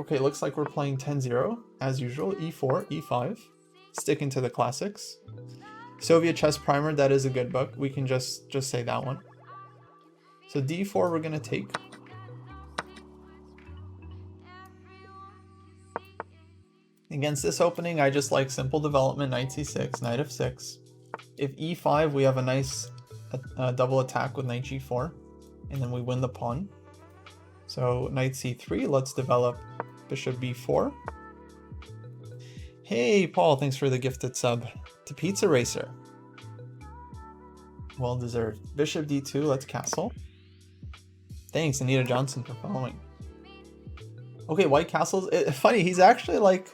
Okay, looks like we're playing 10-0 as usual. E4, E5, sticking to the classics. Soviet Chess Primer, that is a good book. We can just say that one. So D4 we're gonna take. Against this opening, I just like simple development, knight c6, knight f6. If e5, we have a nice double attack with knight g4, and then we win the pawn. So knight c3, let's develop bishop b4. Hey, Paul, thanks for the gifted sub to Pizza Racer. Well deserved. Bishop d2, let's castle. Thanks, Anita Johnson, for following. Okay, white castles. Funny, he's actually like,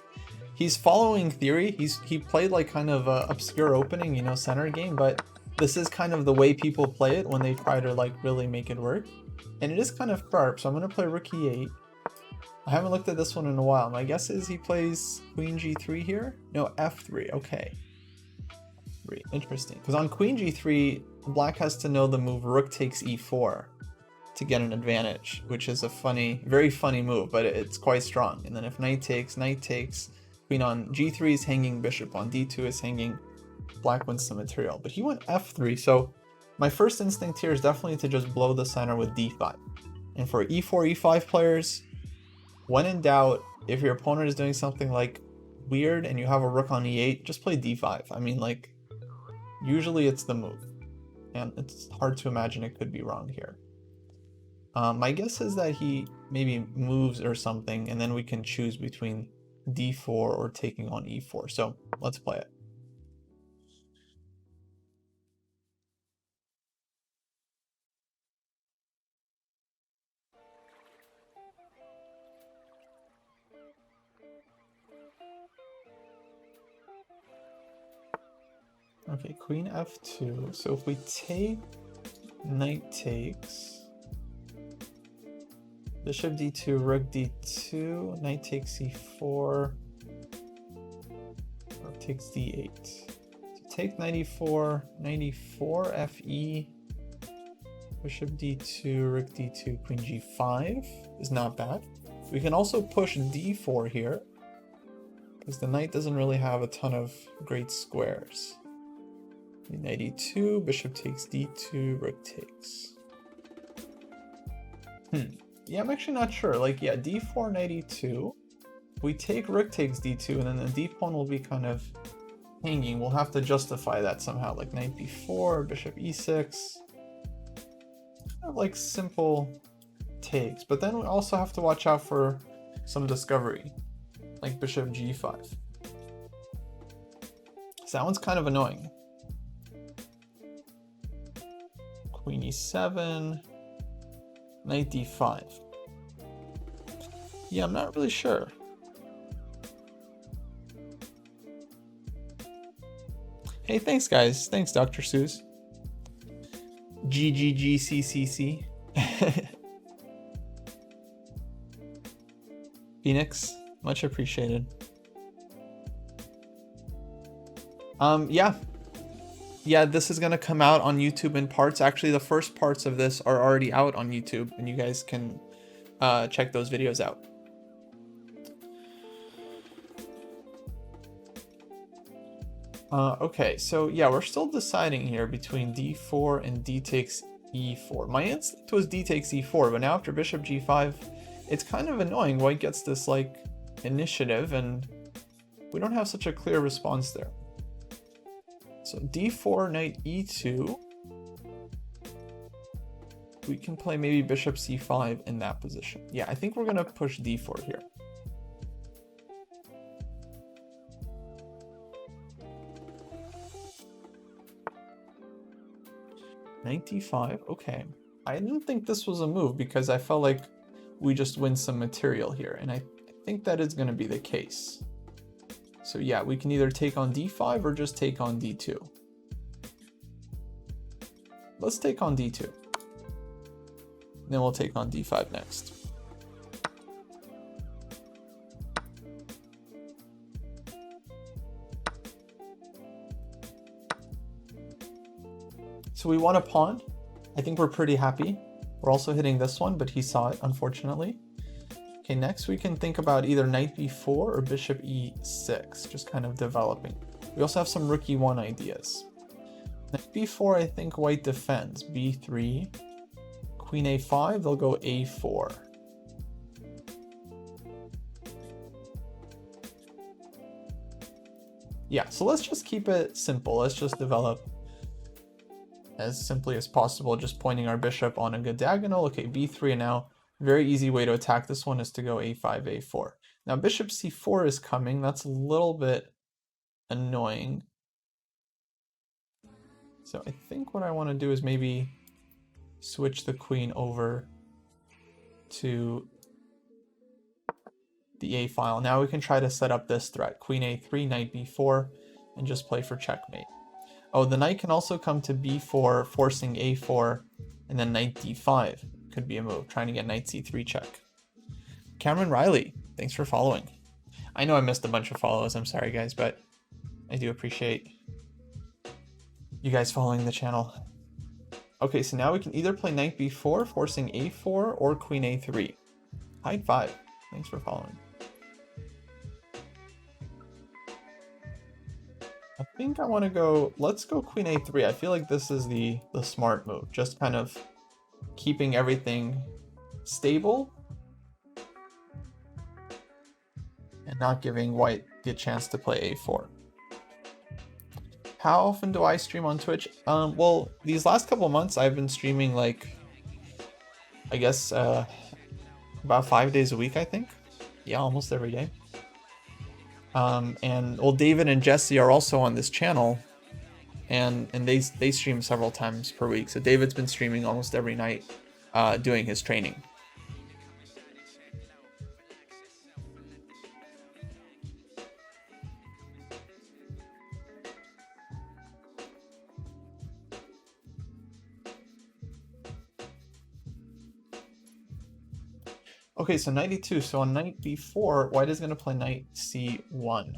he's following theory. He played like kind of a obscure opening, you know, center game, but this is kind of the way people play it when they try to like really make it work. And it is kind of sharp, so I'm gonna play rook e8. I haven't looked at this one in a while. My guess is he plays queen g3 here. No, f3. Okay. Interesting. Because on queen g3, black has to know the move rook takes e4 to get an advantage, which is a funny, very funny move, but it's quite strong. And then if knight takes, queen on g3 is hanging, bishop on d2 is hanging, black wins some material. But he went f3, so my first instinct here is definitely to just blow the center with d5. And for e4, e5 players, when in doubt, if your opponent is doing something like weird and you have a rook on e8, just play d5. I mean, like, usually it's the move. And it's hard to imagine it could be wrong here. My guess is that he maybe moves or something, and then we can choose between d4 or taking on e4. So let's play it. Okay, queen f2. So if we take, knight takes, bishop d2, rook d2, knight takes e4, rook takes d8. So take knight e4, fe, bishop d2, rook d2, queen g5 is not bad. We can also push d4 here, because the knight doesn't really have a ton of great squares. Knight e2, bishop takes d2, rook takes. Yeah, I'm actually not sure. Like, yeah, d4, knight e2. We take rook takes d2, and then the d pawn will be kind of hanging. We'll have to justify that somehow, like knight b4, bishop e6. Kind of like simple takes. But then we also have to watch out for some discovery, like bishop g5. So that one's kind of annoying. Queen e7, knight d5. Yeah, I'm not really sure. Hey, thanks guys. Thanks, Dr. Seuss. GGGCCC. Phoenix, much appreciated. Yeah, this is gonna come out on YouTube in parts. Actually, the first parts of this are already out on YouTube, and you guys can check those videos out. Okay, so yeah, we're still deciding here between d4 and d takes e4. My instinct was d takes e4, but now after bishop g5, it's kind of annoying. White gets this like initiative, and we don't have such a clear response there. So d4, knight e2. We can play maybe bishop c5 in that position. Yeah, I think we're gonna push d4 here. Knight d5, okay. I didn't think this was a move because I felt like we just win some material here, and I think that is gonna be the case. So yeah, we can either take on d5 or just take on d2. Let's take on d2. Then we'll take on d5 next. So we won a pawn. I think we're pretty happy. We're also hitting this one, but he saw it, unfortunately. Okay, next we can think about either knight b4 or bishop e6, just kind of developing. We also have some rook e1 ideas. Knight b4, I think white defends. b3, queen a5, they'll go a4. Yeah, so let's just keep it simple. Let's just develop as simply as possible, just pointing our bishop on a good diagonal. Okay, b3, and now very easy way to attack this one is to go a5, a4. Now bishop c4 is coming. That's a little bit annoying. So I think what I want to do is maybe switch the queen over to the a file. Now we can try to set up this threat. Queen a3, knight b4, and just play for checkmate. Oh, the knight can also come to b4, forcing a4, and then knight d5 could be a move, trying to get knight c3 check. Cameron Riley, thanks for following. I know I missed a bunch of follows, I'm sorry guys, but I do appreciate you guys following the channel. Okay, so now we can either play knight b4, forcing a4, or queen a3. Hide 5, thanks for following. I think I want to go, let's go queen a3. I feel like this is the smart move, just kind of keeping everything stable and not giving white the chance to play a4. How often do I stream on Twitch? Well, these last couple months I've been streaming like, I guess, about 5 days a week, I think. Yeah, almost every day. And well, David and Jesse are also on this channel, and they stream several times per week. So David's been streaming almost every night, doing his training. Okay, so knight e2. So on knight b4, white is going to play knight c1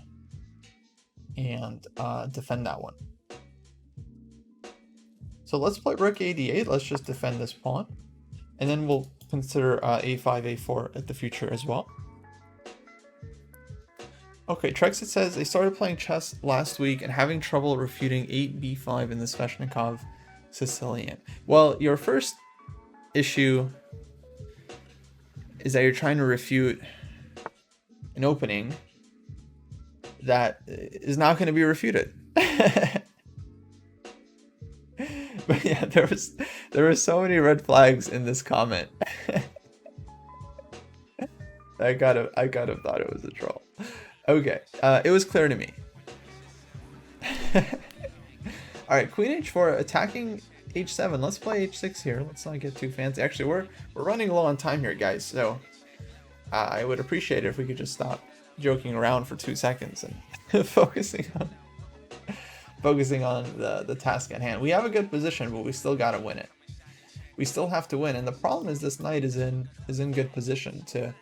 and defend that one. So let's play rook a d8. Let's just defend this pawn, and then we'll consider a5, a4 at the future as well. Okay, Trexit says they started playing chess last week and having trouble refuting 8b5 in the Sveshnikov Sicilian. Well, your first issue is that you're trying to refute an opening that is not going to be refuted. But yeah, there were so many red flags in this comment. I kind of thought it was a troll. Okay, it was clear to me. All right, queen h4 attacking h7. Let's play h6 here. Let's not get too fancy. Actually, we're running low on time here, guys. So I would appreciate it if we could just stop joking around for 2 seconds and focusing on the task at hand. We have a good position, but we still gotta win it. We still have to win, and the problem is this knight is in good position to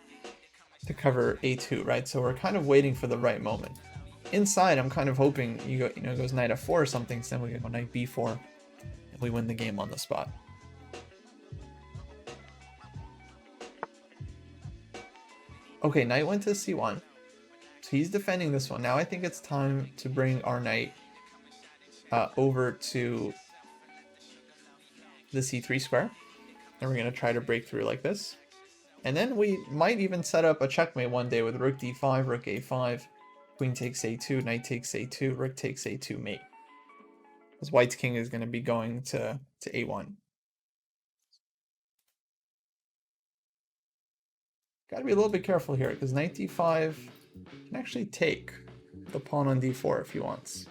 cover a2, right? So we're kind of waiting for the right moment. Inside, I'm kind of hoping goes knight f4 or something, so then we go knight b4. We win the game on the spot. Okay, knight went to c1. So he's defending this one. Now I think it's time to bring our knight over to the c3 square. And we're going to try to break through like this. And then we might even set up a checkmate one day with rook d5, rook a5, queen takes a2, knight takes a2, rook takes a2, mate. Because white's king is going to be going to a1. Got to be a little bit careful here, because knight d5 can actually take the pawn on d4 if he wants.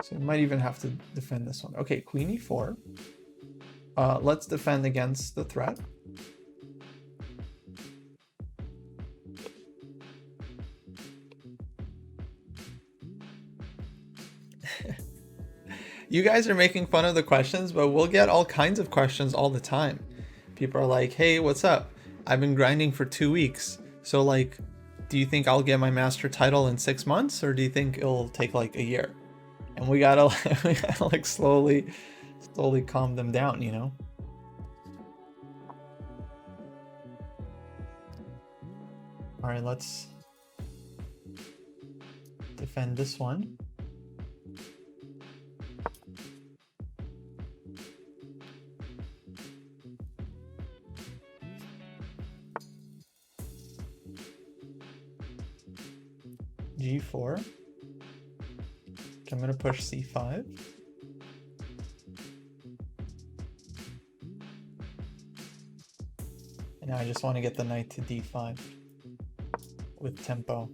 So we might even have to defend this one. Okay, queen e4. Let's defend against the threat. You guys are making fun of the questions, but we'll get all kinds of questions all the time. People are like, hey, what's up? I've been grinding for 2 weeks. So like, do you think I'll get my master title in 6 months, or do you think it'll take like a year? And we gotta like slowly calm them down, you know? Alright, let's defend this one. G4. I'm going to push C5. And now I just want to get the knight to D5 with tempo.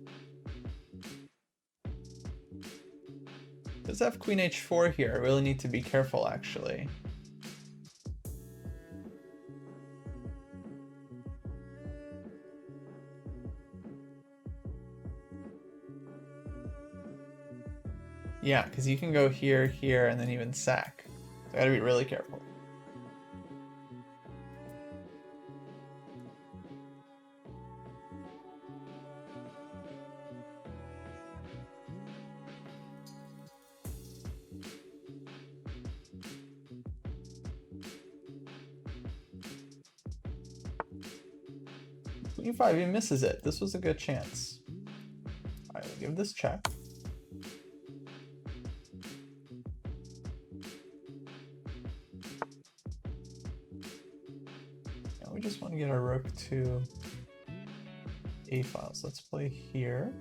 Does have Queen H4 here? I really need to be careful, actually. Yeah, because you can go here, here, and then even sack. So I gotta be really careful. Queen 5, he misses it. This was a good chance. Alright, we'll give this check. We just want to get our rook to A files. Let's play here.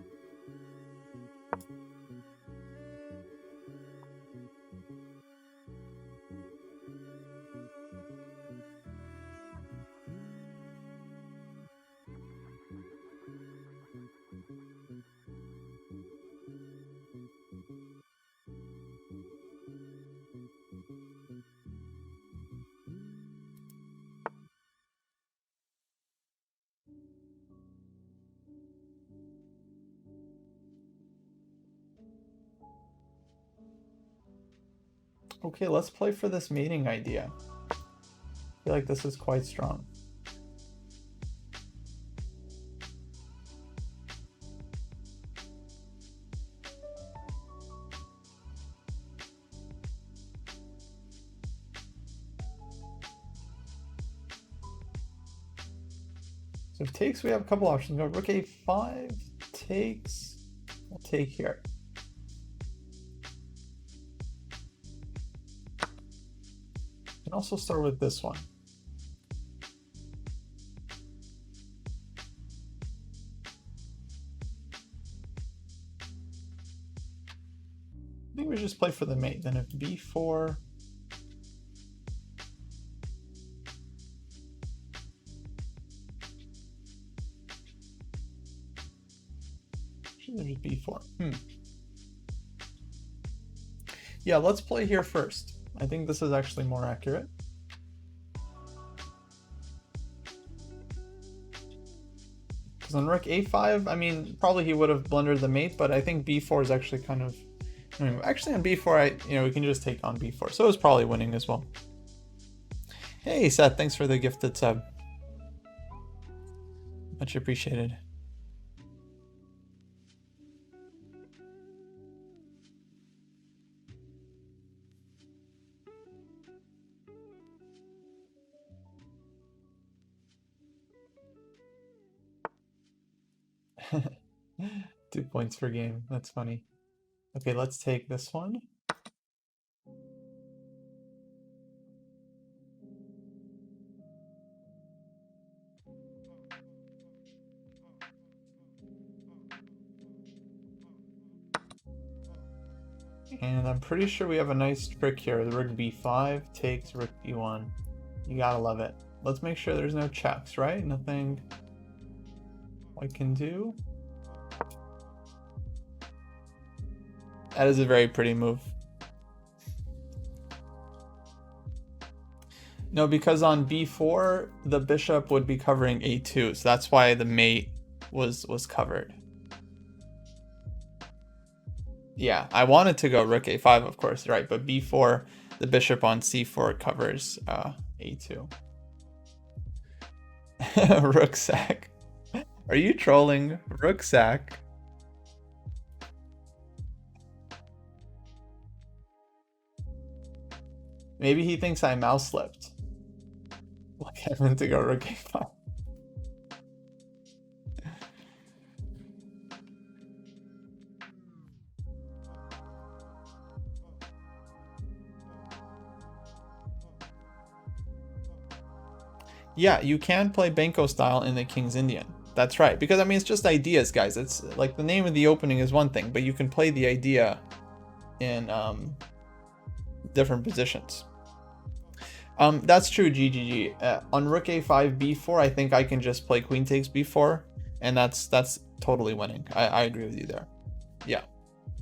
Okay, let's play for this mating idea. I feel like this is quite strong. So if takes, we have a couple options. Go rook A5, takes, we'll take here. Can also start with this one. I think we just play for the mate. Then if B4, should there just B4? Yeah, let's play here first. I think this is actually more accurate. Because on rook A5, I mean, probably he would have blundered the mate, but I think B4 is actually kind of... I mean, actually on B4, we can just take on B4. So it's probably winning as well. Hey, Seth, thanks for the gifted sub. Much appreciated. Two points per game. That's funny. Okay, let's take this one. And I'm pretty sure we have a nice trick here. The rook B5 takes rook B1. You gotta love it. Let's make sure there's no checks, right? Nothing I can do. That is a very pretty move. No, because on B4, the bishop would be covering A2, so that's why the mate was covered. Yeah, I wanted to go rook A5, of course, right? But B4, the bishop on C4 covers A2. Rucksack. Are you trolling? Rucksack. Maybe he thinks I mouse slipped. Like I meant to go rook A5. Yeah, you can play Benko style in the King's Indian. That's right. Because I mean, it's just ideas, guys. It's like the name of the opening is one thing, but you can play the idea in different positions. That's true, GGG. On Rook A5, B4, I think I can just play Queen takes B4, and that's totally winning. I agree with you there. Yeah,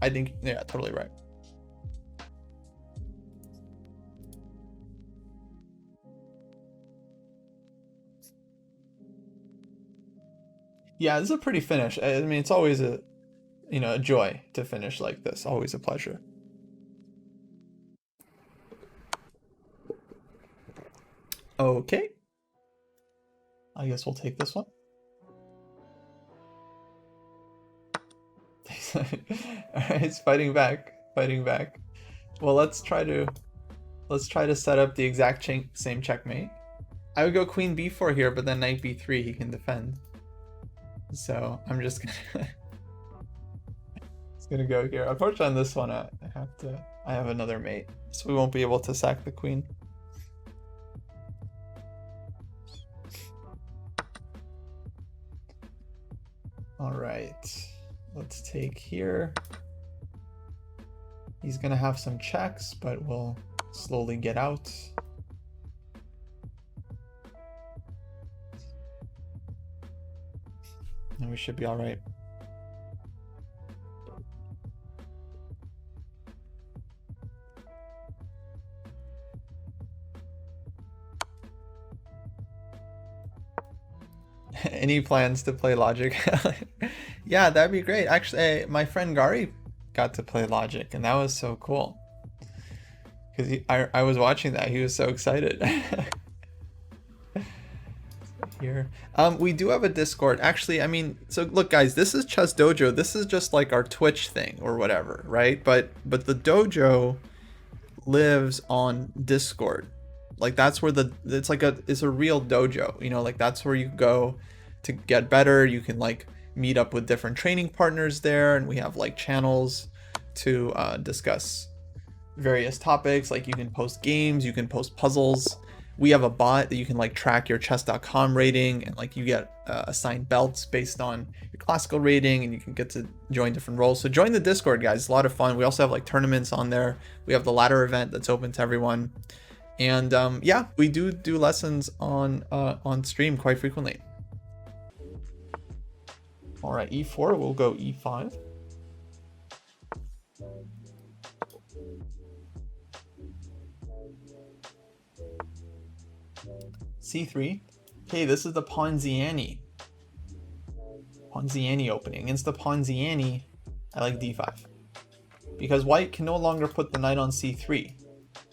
I think, yeah, totally right. Yeah, this is a pretty finish. I mean, it's always a, a joy to finish like this. Always a pleasure. Okay. I guess we'll take this one. Alright, it's fighting back. Fighting back. Well, let's try to set up the exact same checkmate. I would go Queen B4 here, but then Knight B3 he can defend. So I'm just gonna go here. Unfortunately on this one I have another mate, so we won't be able to sack the queen. Alright. Let's take here. He's gonna have some checks, but we'll slowly get out. And we should be all right. Any plans to play Logic? Yeah, that'd be great. Actually, my friend Gary got to play Logic, and that was so cool. Because I was watching that, he was so excited. Here, we do have a Discord. Actually, I mean, so look, guys, this is ChessDojo. This is just like our Twitch thing or whatever, right? But the dojo lives on Discord. Like that's where it's a real dojo, like that's where you go to get better. You can like meet up with different training partners there, and we have like channels to discuss various topics. Like you can post games, you can post puzzles. We have a bot that you can like track your chess.com rating, and like you get assigned belts based on your classical rating, and you can get to join different roles. So join the Discord, guys. It's a lot of fun. We also have like tournaments on there. We have the ladder event that's open to everyone. And yeah, we do lessons on stream quite frequently. All right, E4, we'll go E5. C3. Okay, this is the Ponziani. Ponziani opening. Against the Ponziani, I like D5. Because white can no longer put the knight on C3.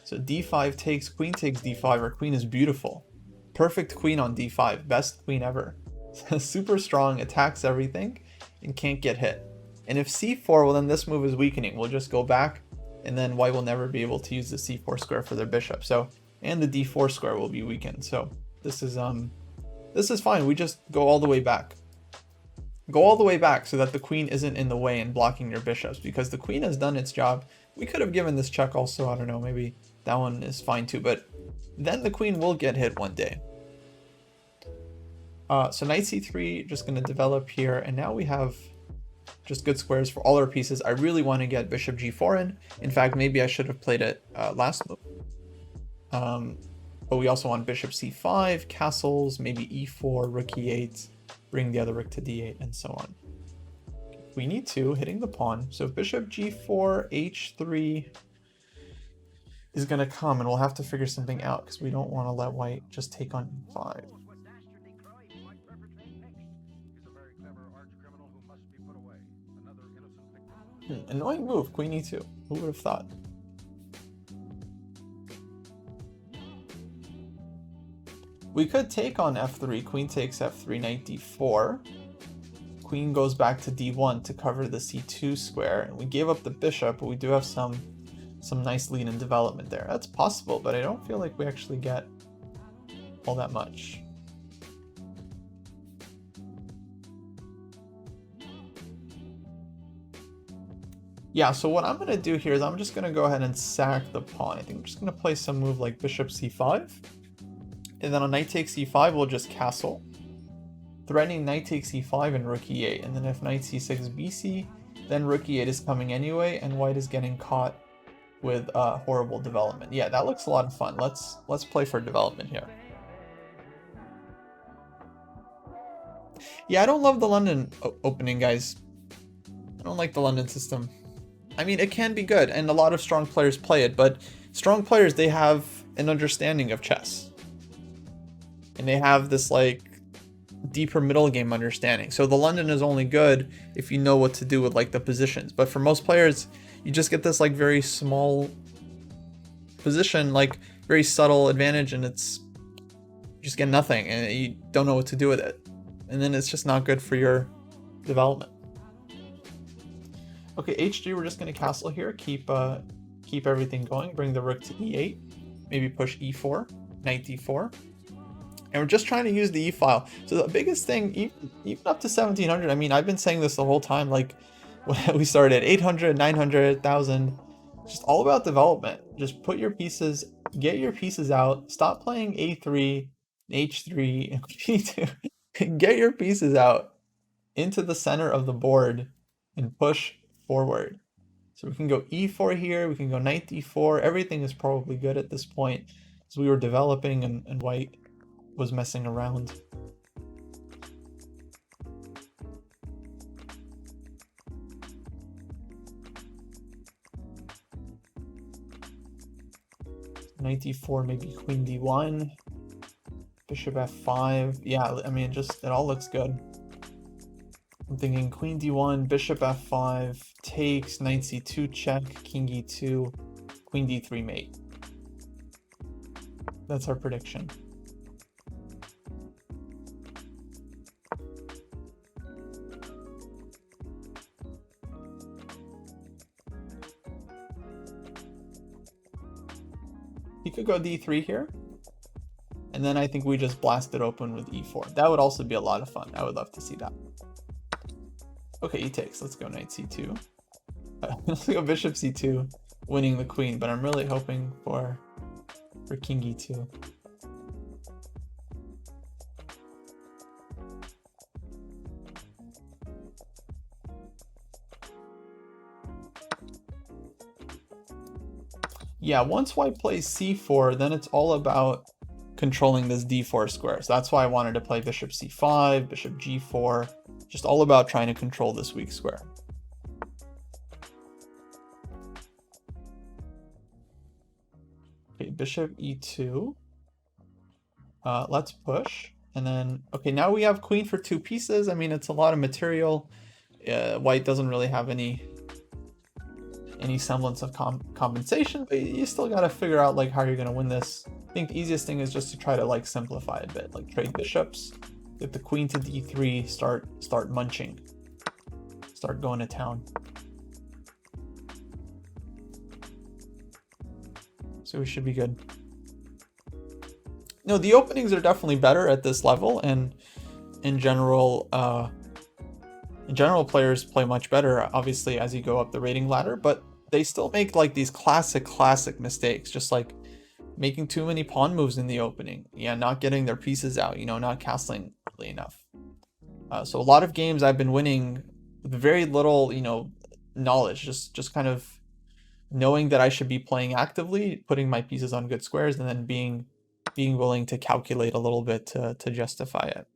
So D5 takes, queen takes D5, our queen is beautiful. Perfect queen on D5, best queen ever. Super strong, attacks everything, and can't get hit. And if C4, well then this move is weakening. We'll just go back, and then white will never be able to use the C4 square for their bishop. So, and the D4 square will be weakened. So this is fine. We just go all the way back. Go all the way back so that the queen isn't in the way and blocking your bishops, because the queen has done its job. We could have given this check also, I don't know, maybe that one is fine too, but then the queen will get hit one day. So knight c3 just going to develop here, and now we have just good squares for all our pieces. I really want to get bishop g4 in. In fact, maybe I should have played it last move. But we also want bishop c5, castles, maybe e4, rook e8, bring the other rook to d8, and so on. Queen e2, hitting the pawn. So bishop g4, h3 is going to come, and we'll have to figure something out because we don't want to let white just take on e5. Annoying move, queen e2. Who would have thought? We could take on f3, queen takes f3, knight d4. Queen goes back to d1 to cover the c2 square, and we gave up the bishop, but we do have some nice lead in development there. That's possible, but I don't feel like we actually get all that much. Yeah, so what I'm going to do here is I'm just going to go ahead and sack the pawn. I think I'm just going to play some move like bishop c5. And then on knight takes e5, we'll just castle, threatening knight takes e5 and rook e8. And then if knight c6 bc, then rook e8 is coming anyway, and white is getting caught with horrible development. Yeah, that looks a lot of fun. Let's play for development here. Yeah, I don't love the London opening, guys. I don't like the London system. I mean, it can be good, and a lot of strong players play it, but strong players, they have an understanding of chess. And they have this, like, deeper middle game understanding. So the London is only good if you know what to do with, like, the positions. But for most players, you just get this, like, very small position, like, very subtle advantage, and you just get nothing, and you don't know what to do with it. And then it's just not good for your development. Okay, h3, we're just going to castle here, keep everything going, bring the rook to e8, maybe push e4, knight d4. And we're just trying to use the e-file. So the biggest thing, even up to 1700, I mean, I've been saying this the whole time, like when we started, 800, 900, 1000, just all about development. Just put your pieces, get your pieces out, stop playing a3, h3, and b2. Get your pieces out into the center of the board and push forward. So we can go e4 here, we can go knight d4, everything is probably good at this point, as we were developing and white was messing around. Knight d4, maybe queen d1, bishop f5. Yeah, I mean, just it all looks good. I'm thinking queen d1, bishop f5, takes, knight c2 check, king e2, queen d3 mate. That's our prediction. He could go d3 here, and then I think we just blast it open with e4. That would also be a lot of fun. I would love to see that. Okay, e takes. Let's go knight c2. Let's go bishop c2, winning the queen, but I'm really hoping for king e2. Yeah, once white plays c4, then it's all about controlling this d4 square. So that's why I wanted to play bishop c5, bishop g4, just all about trying to control this weak square. Okay, bishop e2. Let's push. And then, okay, now we have queen for 2 pieces. I mean, it's a lot of material. White doesn't really have any semblance of compensation, but you still got to figure out like how you're going to win this. I think the easiest thing is just to try to like simplify a bit, like trade bishops, get the queen to d3, start munching, start going to town. So we should be good. No, the openings are definitely better at this level, and in general players play much better, obviously, as you go up the rating ladder, but they still make like these classic mistakes, just like making too many pawn moves in the opening. Yeah, not getting their pieces out, you know, not castling early enough. So a lot of games I've been winning with very little, you know, knowledge, just kind of knowing that I should be playing actively, putting my pieces on good squares, and then being willing to calculate a little bit to justify it.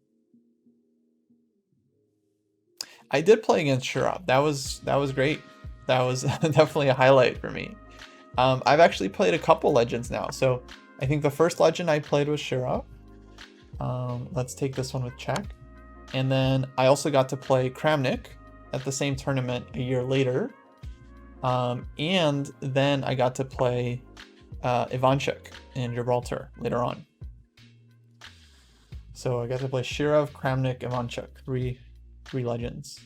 I did play against Shirov. That was great. That was definitely a highlight for me. I've actually played a couple legends now. So I think the first legend I played was Shirov. Let's take this one with check. And then I also got to play Kramnik at the same tournament a year later. And then I got to play Ivanchuk in Gibraltar later on. So I got to play Shirov, Kramnik, Ivanchuk, three legends.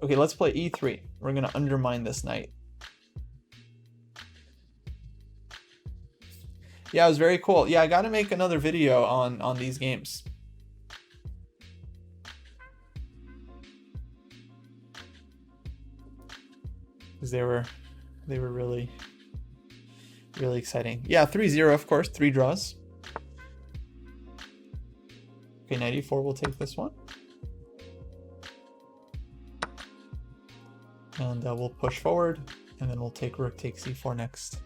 Okay, let's play e3. We're gonna undermine this knight. Yeah, it was very cool. Yeah, I gotta make another video on these games. Because they were really exciting. Yeah, 3-0, of course, 3 draws. Okay, knight e4 will take this one. And we'll push forward, and then we'll take rook takes e4 next.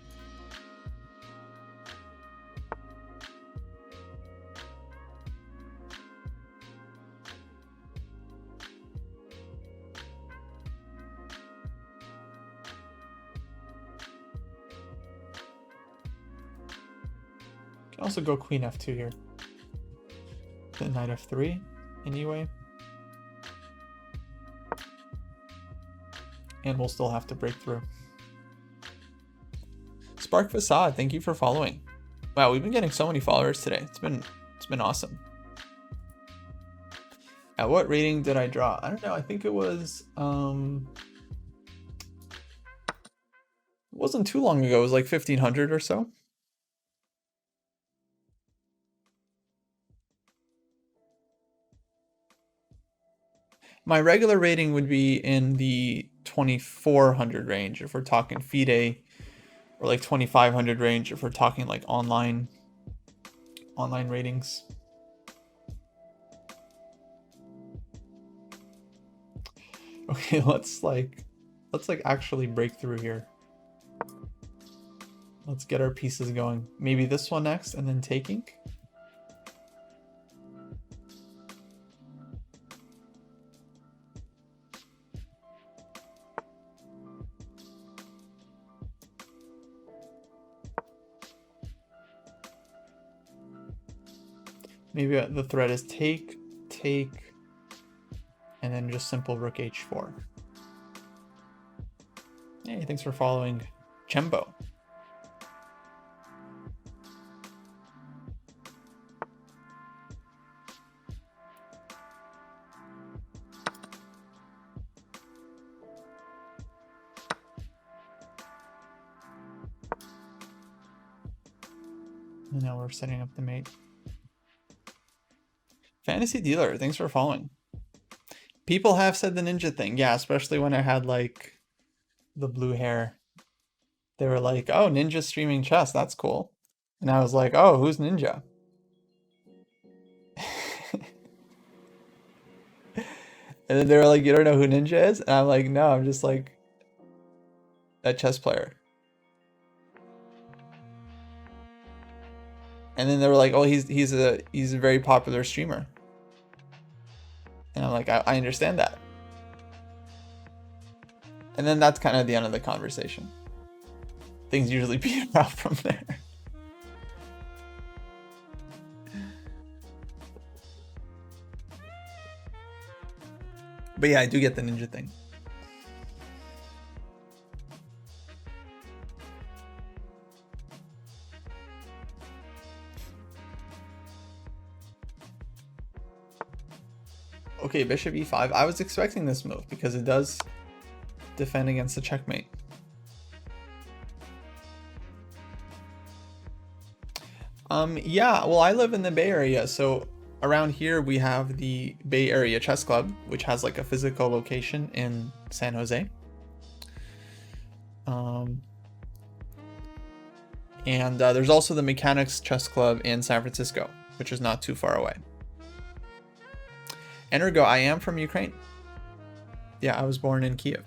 Can also go queen f2 here. Then knight f3 anyway. And we'll still have to break through. Spark Facade, thank you for following. Wow, we've been getting so many followers today. It's been awesome. At what rating did I draw? I don't know. I think it was it wasn't too long ago. It was like 1500 or so. My regular rating would be in the 2400 range if we're talking FIDE, or like 2500 range if we're talking like online ratings. Okay, let's actually break through here. Let's get our pieces going. Maybe this one next and then taking. Maybe the threat is take, and then just simple rook h4. Hey, thanks for following, Chembo. And now we're setting up the mate. Fantasy Dealer, thanks for following. People have said the ninja thing. Yeah, especially when I had like the blue hair. They were like, oh, ninja streaming chess, that's cool. And I was like, oh, who's ninja? And then they were like, you don't know who ninja is? And I'm like, no, I'm just like a chess player. And then they were like, oh, he's a very popular streamer. And I'm like, I understand that. And then that's kind of the end of the conversation. Things usually peter out from there. But yeah, I do get the ninja thing. Okay, bishop e5. I was expecting this move because it does defend against the checkmate. Yeah, well, I live in the Bay Area, so around here we have the Bay Area Chess Club, which has like a physical location in San Jose. And there's also the Mechanics Chess Club in San Francisco, which is not too far away. Energo, I am from Ukraine. Yeah, I was born in Kiev.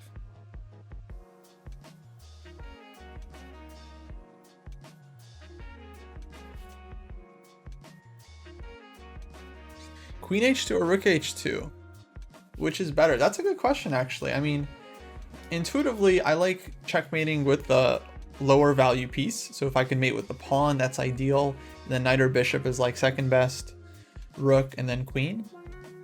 Queen h2 or rook h2? Which is better? That's a good question, actually. I mean, intuitively, I like checkmating with the lower value piece. So if I can mate with the pawn, that's ideal. Then knight or bishop is like second best. Rook and then queen.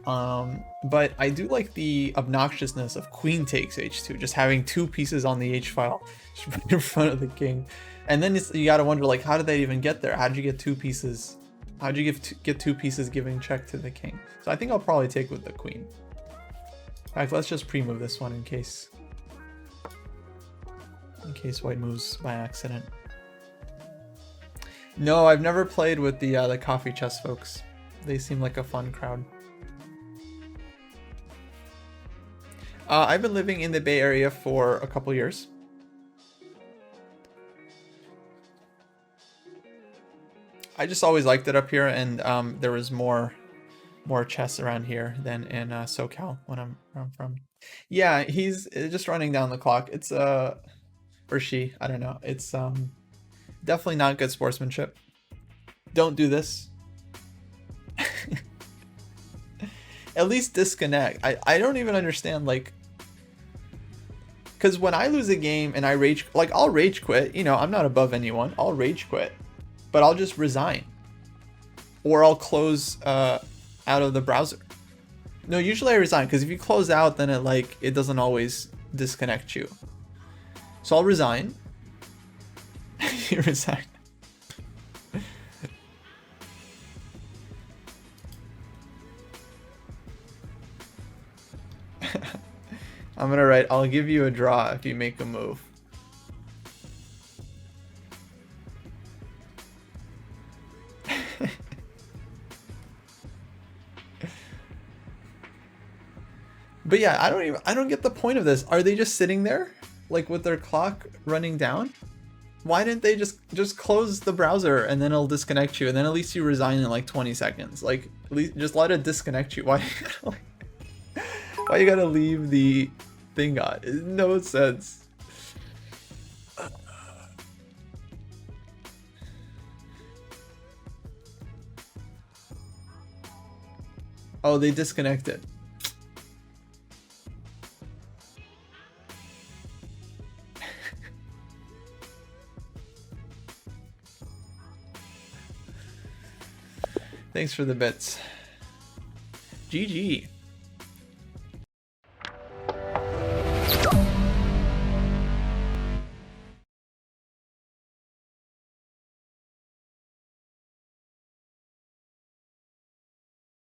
But I do like the obnoxiousness of queen takes h2, just having two pieces on the h-file just right in front of the king. And then you gotta wonder, like, how did they even get there? How did you get two pieces? How did you get two pieces giving check to the king? So I think I'll probably take with the queen. In fact, let's just pre-move this one in case white moves by accident. No, I've never played with the coffee chess folks. They seem like a fun crowd. I've been living in the Bay Area for a couple years. I just always liked it up here, and there was more more chess around here than in SoCal when I'm from. Yeah, he's just running down the clock. It's or she, I don't know. It's definitely not good sportsmanship. Don't do this. At least disconnect. I don't even understand, like, because when I lose a game and I rage, like, I'll rage quit. You know, I'm not above anyone. I'll rage quit, but I'll just resign, or I'll close out of the browser. No, usually I resign, because if you close out, then it doesn't always disconnect you. So I'll resign. You resign. I'm gonna write, I'll give you a draw if you make a move. But yeah, I don't get the point of this. Are they just sitting there, like, with their clock running down? Why didn't they just close the browser and then it'll disconnect you, and then at least you resign in like 20 seconds? Like, at least just let it disconnect you. Why why you gotta leave the thing on? No sense. Oh, they disconnected. Thanks for the bits. GG.